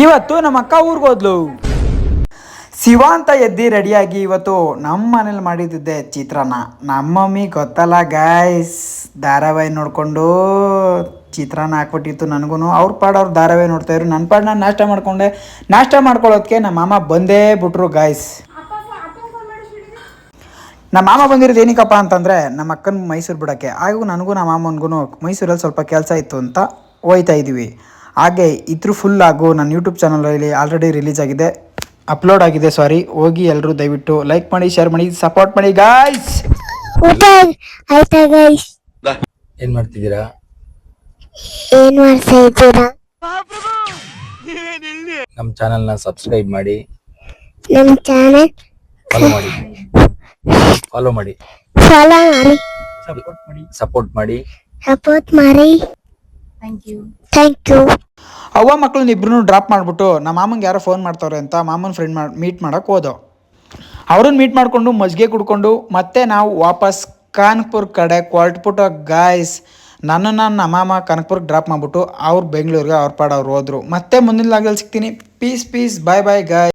ಇವತ್ತು ನಮ್ಮ ಅಕ್ಕ ಊರಿಗೆ ಹೋದ್ಲು. ಶಿವ ಅಂತ ಎದ್ದು ರೆಡಿಯಾಗಿ ಇವತ್ತು ನಮ್ಮ ಮನೇಲಿ ಮಾಡಿದ್ದೆ ಚಿತ್ರಾನ್ನ. ನಮ್ಮ ಮಮ್ಮಿ ಗೊತ್ತಲ್ಲ ಗಾಯ್ಸ್, ಧಾರಾವಾಹಿ ನೋಡಿಕೊಂಡು ಚಿತ್ರಾನ್ನ ಹಾಕ್ಬಿಟ್ಟಿತ್ತು ನನಗೂ. ಅವ್ರ ಪಾಡು ಅವ್ರು ಧಾರಾವಾಹಿ ನೋಡ್ತಾಯಿದ್ರು, ನನ್ನ ಪಾಡು ನಾನು ನಾಷ್ಟ ಮಾಡ್ಕೊಂಡೆ. ನಾಷ್ಟ ಮಾಡ್ಕೊಳ್ಳೋದಕ್ಕೆ ನಮ್ಮ ಮಾಮ ಬಂದೇ ಬಿಟ್ರು ಗಾಯ್ಸ್. ನಮ್ಮ ಮಾಮ ಬಂದಿರೋದು ಏನಕ್ಕಪ್ಪ ಅಂತಂದರೆ ನಮ್ಮ ಅಕ್ಕನ ಮೈಸೂರು ಬಿಡೋಕ್ಕೆ. ಹಾಗೂ ನನಗೂ ನಮ್ಮ ಮಾಮನಿಗೂ ಮೈಸೂರಲ್ಲಿ ಸ್ವಲ್ಪ ಕೆಲಸ ಇತ್ತು ಅಂತ ಹೋಯ್ತಾ ಇದ್ದೀವಿ. ಹಾಗೆ ಇದ್ರ ಫುಲ್ ಆಗು ನನ್ನ ಯೂಟ್ಯೂಬ್ ಚಾನಲಲ್ಲಿ ಆಲ್ರೆಡಿ ರಿಲೀಸ್ ಆಗಿದೆ, ಅಪ್ಲೋಡ್ ಆಗಿದೆ ಸಾರಿ. ಹೋಗಿ ಎಲ್ಲರೂ ದಯವಿಟ್ಟು ಲೈಕ್ ಮಾಡಿ, ಶೇರ್ ಮಾಡಿ, ಸಪೋರ್ಟ್ ಮಾಡಿ ಗಾಯ್ಸ್. ಏನ್ ಮಾಡ್ತಿದ್ದೀರಾ? ನಮ್ಮ ಚಾನೆಲ್ನ ಸಬ್ಸ್ಕ್ರೈಬ್ ಮಾಡಿ, ನಮ್ಮ ಚಾನೆಲ್ ಫಾಲೋ ಮಾಡಿ, ಸಪೋರ್ಟ್ ಮಾಡಿ. Thank you. ಅವ್ವ ಮಕ್ಕಳನ್ನ ಇಬ್ಬರೂ ಡ್ರಾಪ್ ಮಾಡಿಬಿಟ್ಟು ನಮ್ಮ ಮಾಮಂಗೆ ಯಾರೋ ಫೋನ್ ಮಾಡ್ತಾವ್ರೆ ಅಂತ ಮಾಮನ ಫ್ರೆಂಡ್ ಮೀಟ್ ಮಾಡೋಕೆ ಹೋದೋ. ಅವ್ರನ್ನ ಮೀಟ್ ಮಾಡಿಕೊಂಡು ಮಜ್ಜಿಗೆ ಕುಡ್ಕೊಂಡು ಮತ್ತೆ ನಾವು ವಾಪಸ್ ಕಾನ್ಪುರ್ ಕಡೆ ಹೊರಟ್ಬಿಟ್ಟು ಗಾಯ್ಸ್. ನನ್ನನ್ನು ನಮ್ಮ ಮಾಮ ಕನಕಪುರಕ್ಕೆ ಡ್ರಾಪ್ ಮಾಡಿಬಿಟ್ಟು ಅವ್ರು ಬೆಂಗಳೂರಿಗೆ ಅವ್ರ ಪಾಡು ಅವ್ರು ಹೋದ್ರು. ಮತ್ತೆ ಮುಂದಿನ ಲಾಗಲ್ಲಿ ಸಿಗ್ತೀನಿ. ಪೀಸ್ ಬಾಯ್ ಗಾಯ್.